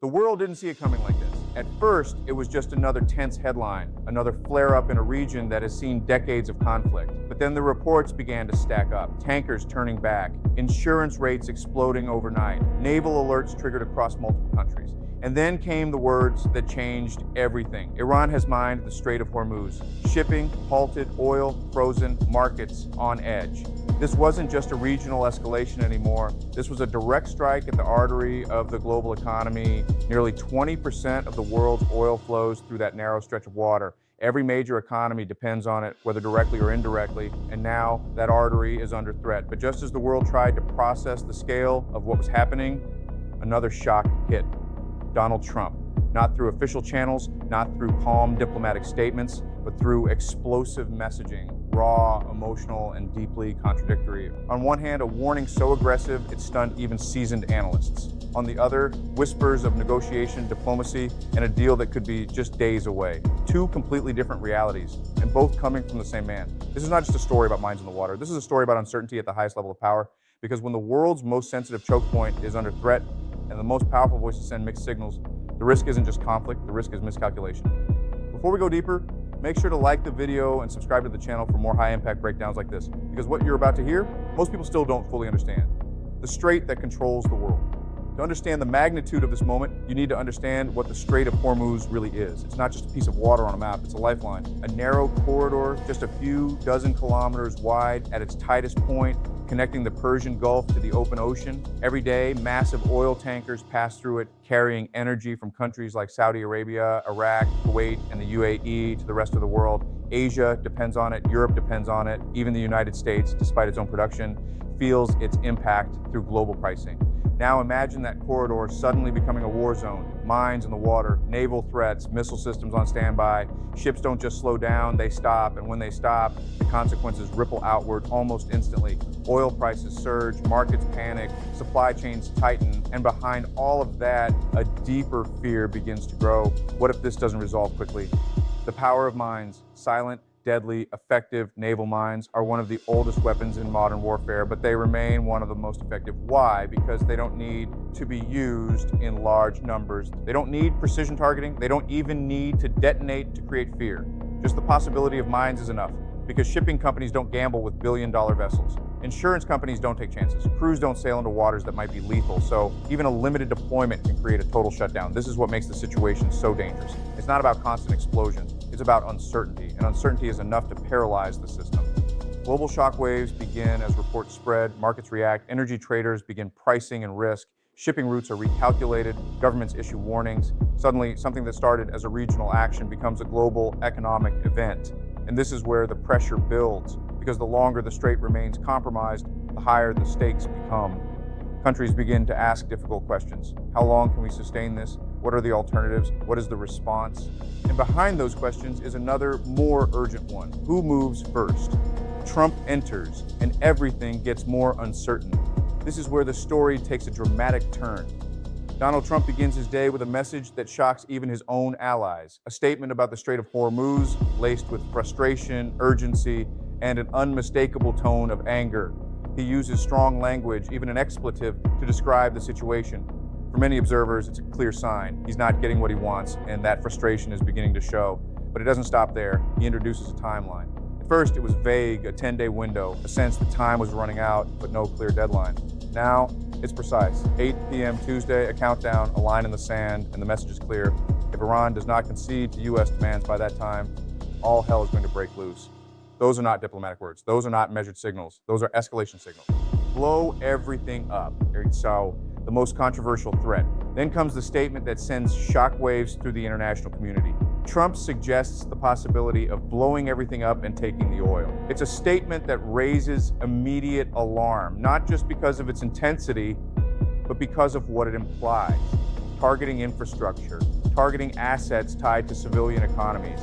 The world didn't see it coming like this. At first, it was just another tense headline, another flare-up in a region that has seen decades of conflict. But then the reports began to stack up, tankers turning back, insurance rates exploding overnight, naval alerts triggered across multiple countries. And then came the words that changed everything. Iran has mined the Strait of Hormuz. Shipping halted, oil frozen, markets on edge. This wasn't just a regional escalation anymore. This was a direct strike at the artery of the global economy. Nearly 20% of the world's oil flows through that narrow stretch of water. Every major economy depends on it, whether directly or indirectly, and now that artery is under threat. But just as the world tried to process the scale of what was happening, another shock hit. Donald Trump, not through official channels, not through calm diplomatic statements, but through explosive messaging, raw, emotional, and deeply contradictory. On one hand, a warning so aggressive it stunned even seasoned analysts. On the other, whispers of negotiation, diplomacy, and a deal that could be just days away. Two completely different realities, and both coming from the same man. This is not just a story about mines in the water. This is a story about uncertainty at the highest level of power, because when the world's most sensitive choke point is under threat, and the most powerful voices send mixed signals, the risk isn't just conflict, the risk is miscalculation. Before we go deeper, make sure to like the video and subscribe to the channel for more high-impact breakdowns like this, because what you're about to hear, most people still don't fully understand. The strait that controls the world. To understand the magnitude of this moment, you need to understand what the Strait of Hormuz really is. It's not just a piece of water on a map, it's a lifeline. A narrow corridor, just a few dozen kilometers wide at its tightest point, connecting the Persian Gulf to the open ocean. Every day, massive oil tankers pass through it, carrying energy from countries like Saudi Arabia, Iraq, Kuwait, and the UAE to the rest of the world. Asia depends on it, Europe depends on it, even the United States, despite its own production, feels its impact through global pricing. Now imagine that corridor suddenly becoming a war zone. Mines in the water, naval threats, missile systems on standby. Ships don't just slow down, they stop. And when they stop, the consequences ripple outward almost instantly. Oil prices surge, markets panic, supply chains tighten. And behind all of that, a deeper fear begins to grow. What if this doesn't resolve quickly? The power of mines, silent, deadly, effective naval mines, are one of the oldest weapons in modern warfare, but they remain one of the most effective. Why? Because they don't need to be used in large numbers. They don't need precision targeting. They don't even need to detonate to create fear. Just the possibility of mines is enough, because shipping companies don't gamble with billion-dollar vessels. Insurance companies don't take chances. Crews don't sail into waters that might be lethal, so even a limited deployment can create a total shutdown. This is what makes the situation so dangerous. It's not about constant explosions. It's about uncertainty, and uncertainty is enough to paralyze the system. Global shockwaves begin as reports spread, markets react, energy traders begin pricing and risk, shipping routes are recalculated, governments issue warnings. Suddenly, something that started as a regional action becomes a global economic event. And this is where the pressure builds, because the longer the strait remains compromised, the higher the stakes become. Countries begin to ask difficult questions. How long can we sustain this? What are the alternatives? What is the response? And behind those questions is another more urgent one. Who moves first? Trump enters, and everything gets more uncertain. This is where the story takes a dramatic turn. Donald Trump begins his day with a message that shocks even his own allies. A statement about the Strait of Hormuz, laced with frustration, urgency, and an unmistakable tone of anger. He uses strong language, even an expletive, to describe the situation. For many observers, it's a clear sign. He's not getting what he wants, and that frustration is beginning to show. But it doesn't stop there. He introduces a timeline. At first, it was vague, a 10-day window, a sense that time was running out, but no clear deadline. Now, it's precise. 8 p.m. Tuesday, a countdown, a line in the sand, and the message is clear. If Iran does not concede to U.S. demands by that time, all hell is going to break loose. Those are not diplomatic words. Those are not measured signals. Those are escalation signals. Blow everything up. So, the most controversial threat. Then comes the statement that sends shockwaves through the international community. Trump suggests the possibility of blowing everything up and taking the oil. It's a statement that raises immediate alarm, not just because of its intensity, but because of what it implies. Targeting infrastructure, targeting assets tied to civilian economies.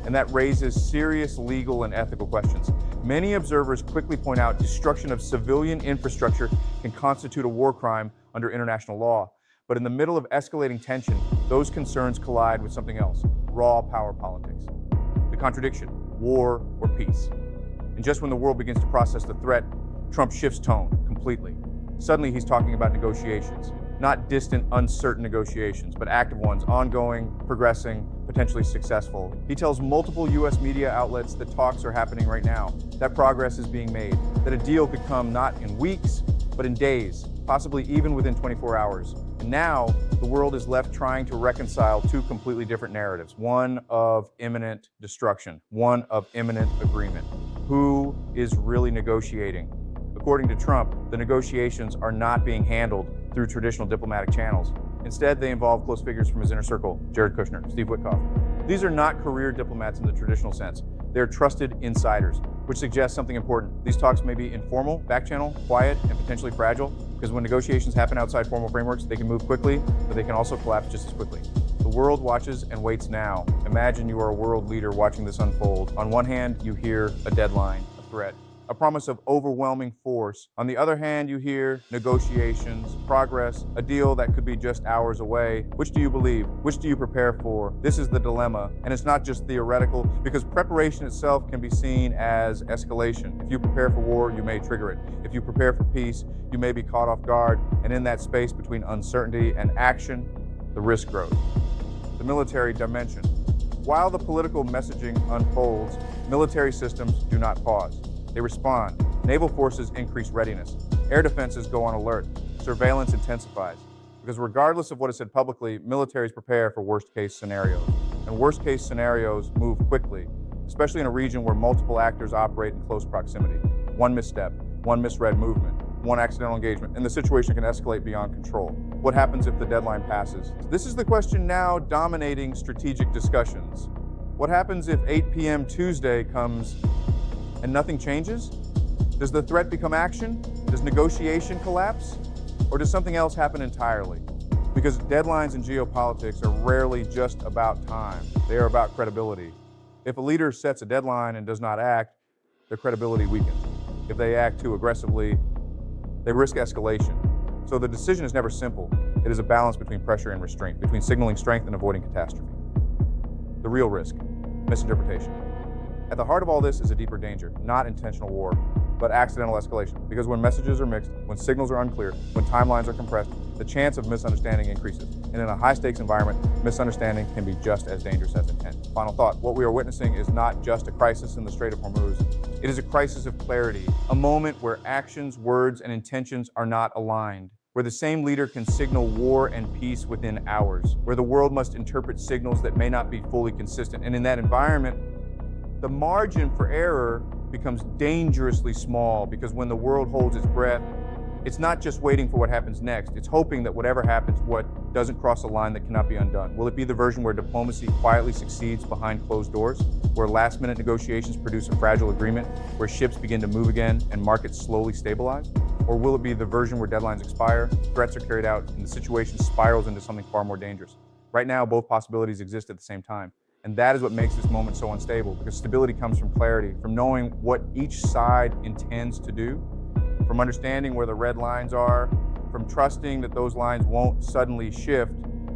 And that raises serious legal and ethical questions. Many observers quickly point out destruction of civilian infrastructure can constitute a war crime under international law. But in the middle of escalating tension, those concerns collide with something else, raw power politics. The contradiction, war or peace. And just when the world begins to process the threat, Trump shifts tone completely. Suddenly he's talking about negotiations. not distant, uncertain negotiations, but active ones, ongoing, progressing, potentially successful. He tells multiple U.S. media outlets that talks are happening right now, that progress is being made, that a deal could come not in weeks, but in days, possibly even within 24 hours. And now, the world is left trying to reconcile two completely different narratives, one of imminent destruction, one of imminent agreement. Who is really negotiating? According to Trump, the negotiations are not being handled through traditional diplomatic channels. Instead, they involve close figures from his inner circle, Jared Kushner, Steve Witkoff. These are not career diplomats in the traditional sense. They're trusted insiders, which suggests something important. These talks may be informal, back-channel, quiet, and potentially fragile, because when negotiations happen outside formal frameworks, they can move quickly, but they can also collapse just as quickly. The world watches and waits now. Imagine you are a world leader watching this unfold. On one hand, you hear a deadline, a threat, a promise of overwhelming force. On the other hand, you hear negotiations, progress, a deal that could be just hours away. Which do you believe? Which do you prepare for? This is the dilemma, and it's not just theoretical, because preparation itself can be seen as escalation. If you prepare for war, you may trigger it. If you prepare for peace, you may be caught off guard, and in that space between uncertainty and action, the risk grows. The military dimension. While the political messaging unfolds, military systems do not pause. They respond. Naval forces increase readiness. Air defenses go on alert. Surveillance intensifies. Because regardless of what is said publicly, militaries prepare for worst-case scenarios. And worst-case scenarios move quickly, especially in a region where multiple actors operate in close proximity. One misstep, one misread movement, one accidental engagement, and the situation can escalate beyond control. What happens if the deadline passes? This is the question now dominating strategic discussions. What happens if 8 p.m. Tuesday comes and nothing changes? Does the threat become action? Does negotiation collapse? Or does something else happen entirely? Because deadlines in geopolitics are rarely just about time. They are about credibility. If a leader sets a deadline and does not act, their credibility weakens. If they act too aggressively, they risk escalation. So the decision is never simple. It is a balance between pressure and restraint, between signaling strength and avoiding catastrophe. The real risk, misinterpretation. At the heart of all this is a deeper danger, not intentional war, but accidental escalation. Because when messages are mixed, when signals are unclear, when timelines are compressed, the chance of misunderstanding increases. And in a high-stakes environment, misunderstanding can be just as dangerous as intent. Final thought, what we are witnessing is not just a crisis in the Strait of Hormuz. It is a crisis of clarity, a moment where actions, words, and intentions are not aligned, where the same leader can signal war and peace within hours, where the world must interpret signals that may not be fully consistent. And in that environment, the margin for error becomes dangerously small, because when the world holds its breath, it's not just waiting for what happens next. It's hoping that whatever happens, what doesn't cross a line that cannot be undone. Will it be the version where diplomacy quietly succeeds behind closed doors, where last-minute negotiations produce a fragile agreement, where ships begin to move again and markets slowly stabilize? Or will it be the version where deadlines expire, threats are carried out, and the situation spirals into something far more dangerous? Right now, both possibilities exist at the same time. And that is what makes this moment so unstable, because stability comes from clarity, from knowing what each side intends to do, from understanding where the red lines are, from trusting that those lines won't suddenly shift.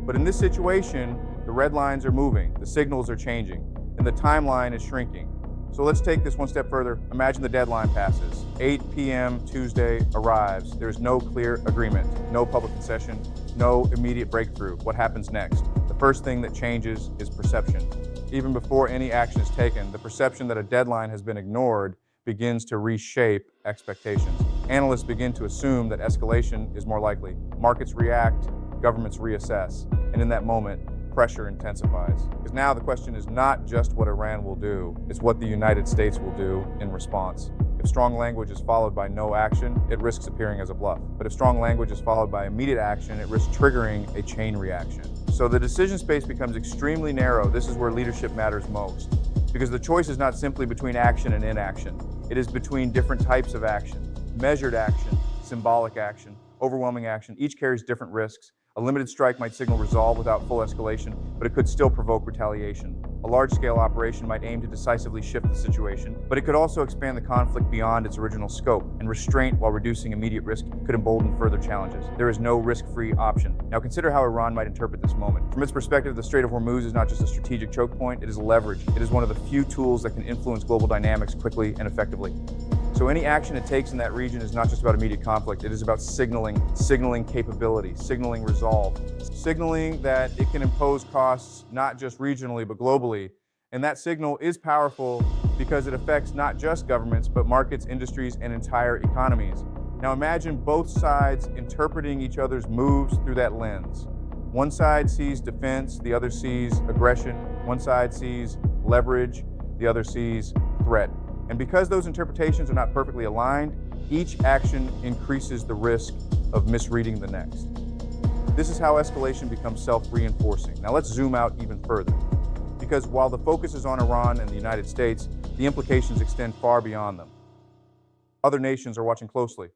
But in this situation, the red lines are moving, the signals are changing, and the timeline is shrinking. So let's take this one step further. Imagine the deadline passes. 8 p.m. Tuesday arrives. There's no clear agreement, no public concession, no immediate breakthrough. What happens next? The first thing that changes is perception. Even before any action is taken, the perception that a deadline has been ignored begins to reshape expectations. Analysts begin to assume that escalation is more likely. Markets react, governments reassess, and in that moment, pressure intensifies. Because now the question is not just what Iran will do, it's what the United States will do in response. If strong language is followed by no action, it risks appearing as a bluff. But if strong language is followed by immediate action, it risks triggering a chain reaction. So the decision space becomes extremely narrow. This is where leadership matters most. Because the choice is not simply between action and inaction. It is between different types of action. Measured action, symbolic action, overwhelming action. Each carries different risks. A limited strike might signal resolve without full escalation, but it could still provoke retaliation. A large-scale operation might aim to decisively shift the situation, but it could also expand the conflict beyond its original scope, and restraint while reducing immediate risk could embolden further challenges. There is no risk-free option. Now consider how Iran might interpret this moment. From its perspective, the Strait of Hormuz is not just a strategic choke point, it is leverage. It is one of the few tools that can influence global dynamics quickly and effectively. So So any action it takes in that region is not just about immediate conflict, it is about signaling capability, signaling resolve, signaling that it can impose costs not just regionally but globally. And that signal is powerful because it affects not just governments, but markets, industries, and entire economies. Now imagine both sides interpreting each other's moves through that lens. One side sees defense, the other sees aggression. One side sees leverage, the other sees threat. And because those interpretations are not perfectly aligned, each action increases the risk of misreading the next. This is how escalation becomes self-reinforcing. Now let's zoom out even further. Because while the focus is on Iran and the United States, the implications extend far beyond them. Other nations are watching closely.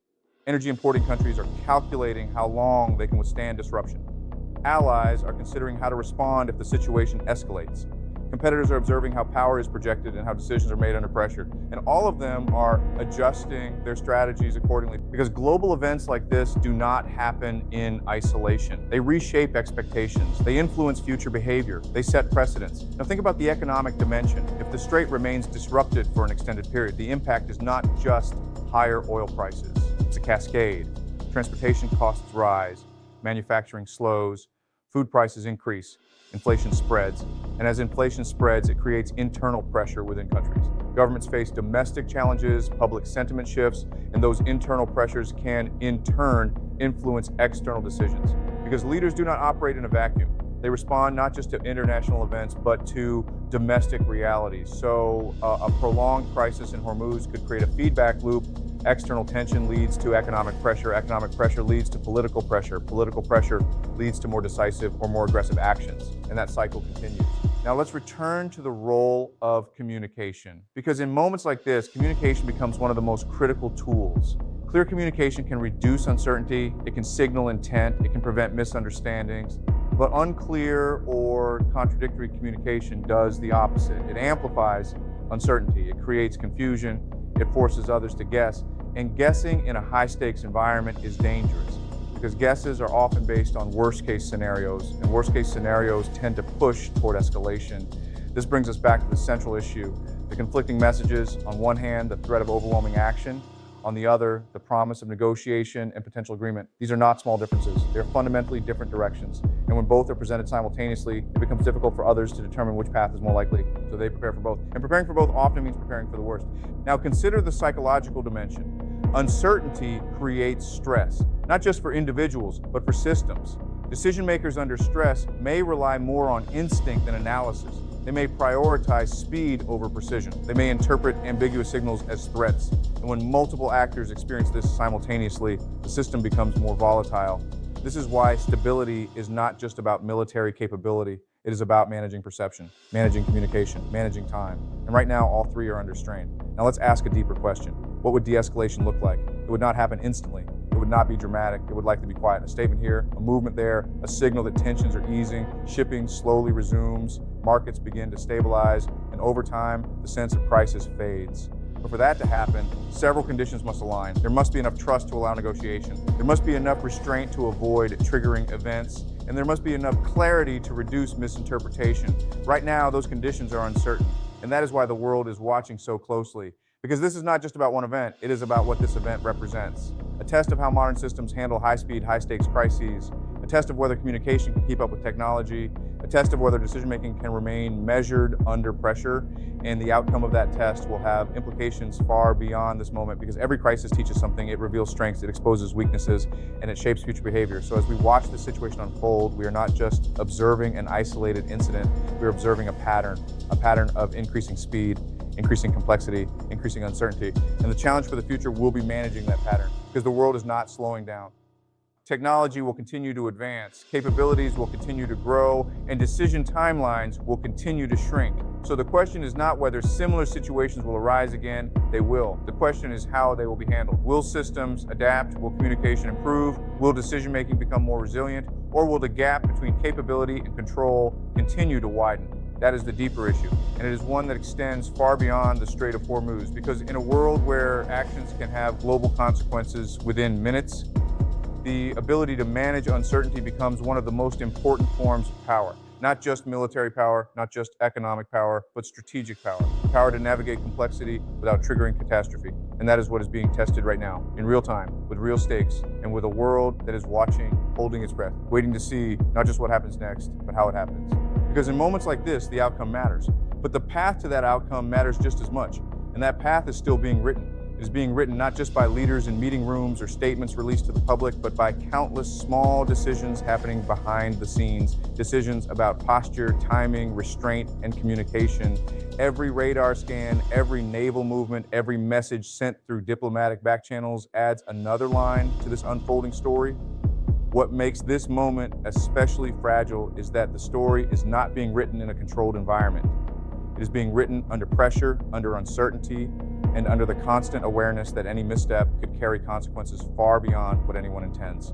Energy importing countries are calculating how long they can withstand disruption. Allies are considering how to respond if the situation escalates. Competitors are observing how power is projected and how decisions are made under pressure. And all of them are adjusting their strategies accordingly, because global events like this do not happen in isolation. They reshape expectations. They influence future behavior. They set precedents. Now think about the economic dimension. If the strait remains disrupted for an extended period, the impact is not just higher oil prices. It's a cascade. Transportation costs rise, manufacturing slows, food prices increase, inflation spreads, and as inflation spreads, it creates internal pressure within countries. Governments face domestic challenges, public sentiment shifts, and those internal pressures can, in turn, influence external decisions. Because leaders do not operate in a vacuum. They respond not just to international events, but to domestic realities. So a prolonged crisis in Hormuz could create a feedback loop. External tension leads to economic pressure leads to political pressure leads to more decisive or more aggressive actions, and that cycle continues. Now let's return to the role of communication, because in moments like this, communication becomes one of the most critical tools. Clear communication can reduce uncertainty, it can signal intent, it can prevent misunderstandings, but unclear or contradictory communication does the opposite. It amplifies uncertainty, it creates confusion, it forces others to guess. And guessing in a high-stakes environment is dangerous because guesses are often based on worst-case scenarios, and worst-case scenarios tend to push toward escalation. This brings us back to the central issue, the conflicting messages. On one hand, the threat of overwhelming action. On the other, the promise of negotiation and potential agreement. These are not small differences. They're fundamentally different directions. And when both are presented simultaneously, it becomes difficult for others to determine which path is more likely, so they prepare for both. And preparing for both often means preparing for the worst. Now consider the psychological dimension. Uncertainty creates stress, not just for individuals, but for systems. Decision makers under stress may rely more on instinct than analysis. They may prioritize speed over precision. They may interpret ambiguous signals as threats. And when multiple actors experience this simultaneously, the system becomes more volatile. This is why stability is not just about military capability. It is about managing perception, managing communication, managing time. And right now, all three are under strain. Now let's ask a deeper question. What would de-escalation look like? It would not happen instantly. It would not be dramatic. It would likely be quiet. A statement here, a movement there, a signal that tensions are easing, shipping slowly resumes, markets begin to stabilize, and over time, the sense of crisis fades. But for that to happen, several conditions must align. There must be enough trust to allow negotiation. There must be enough restraint to avoid triggering events. And there must be enough clarity to reduce misinterpretation. Right now, those conditions are uncertain. And that is why the world is watching so closely. Because this is not just about one event, it is about what this event represents. A test of how modern systems handle high-speed, high-stakes crises. A test of whether communication can keep up with technology. A test of whether decision-making can remain measured under pressure. And the outcome of that test will have implications far beyond this moment, because every crisis teaches something. It reveals strengths, it exposes weaknesses, and it shapes future behavior. So as we watch this situation unfold, we are not just observing an isolated incident, we're observing a pattern of increasing speed, increasing complexity, increasing uncertainty. And the challenge for the future will be managing that pattern, because the world is not slowing down. Technology will continue to advance, capabilities will continue to grow, and decision timelines will continue to shrink. So the question is not whether similar situations will arise again, they will. The question is how they will be handled. Will systems adapt? Will communication improve? Will decision-making become more resilient? Or will the gap between capability and control continue to widen? That is the deeper issue, and it is one that extends far beyond the Strait of Hormuz, because in a world where actions can have global consequences within minutes, the ability to manage uncertainty becomes one of the most important forms of power. Not just military power, not just economic power, but strategic power. Power to navigate complexity without triggering catastrophe. And that is what is being tested right now, in real time, with real stakes, and with a world that is watching, holding its breath, waiting to see not just what happens next, but how it happens. Because in moments like this, the outcome matters. But the path to that outcome matters just as much. And that path is still being written. It is being written not just by leaders in meeting rooms or statements released to the public, but by countless small decisions happening behind the scenes. Decisions about posture, timing, restraint, and communication. Every radar scan, every naval movement, every message sent through diplomatic back channels adds another line to this unfolding story. What makes this moment especially fragile is that the story is not being written in a controlled environment. It is being written under pressure, under uncertainty, and under the constant awareness that any misstep could carry consequences far beyond what anyone intends.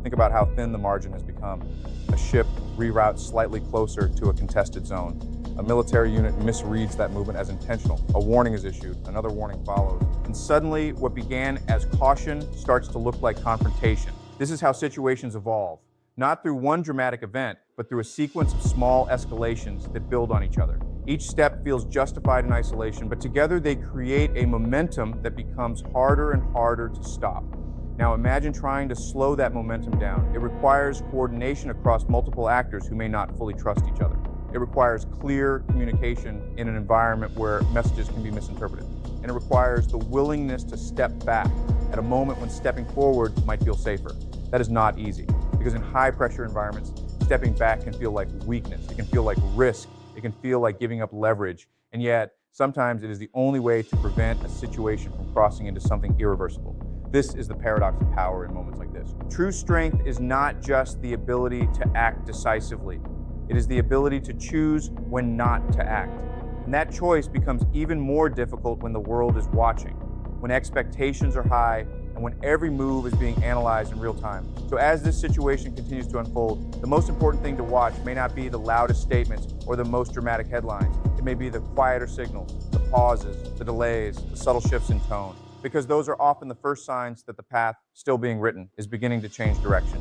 Think about how thin the margin has become. A ship reroutes slightly closer to a contested zone. A military unit misreads that movement as intentional. A warning is issued, another warning follows. And suddenly, what began as caution starts to look like confrontation. This is how situations evolve. Not through one dramatic event, but through a sequence of small escalations that build on each other. Each step feels justified in isolation, but together they create a momentum that becomes harder and harder to stop. Now imagine trying to slow that momentum down. It requires coordination across multiple actors who may not fully trust each other. It requires clear communication in an environment where messages can be misinterpreted. And it requires the willingness to step back at a moment when stepping forward might feel safer. That is not easy, because in high-pressure environments, stepping back can feel like weakness. It can feel like risk. It can feel like giving up leverage. And yet, sometimes it is the only way to prevent a situation from crossing into something irreversible. This is the paradox of power in moments like this. True strength is not just the ability to act decisively. It is the ability to choose when not to act. And that choice becomes even more difficult when the world is watching, when expectations are high, and when every move is being analyzed in real time. So as this situation continues to unfold, the most important thing to watch may not be the loudest statements or the most dramatic headlines. It may be the quieter signals, the pauses, the delays, the subtle shifts in tone, because those are often the first signs that the path still being written is beginning to change direction.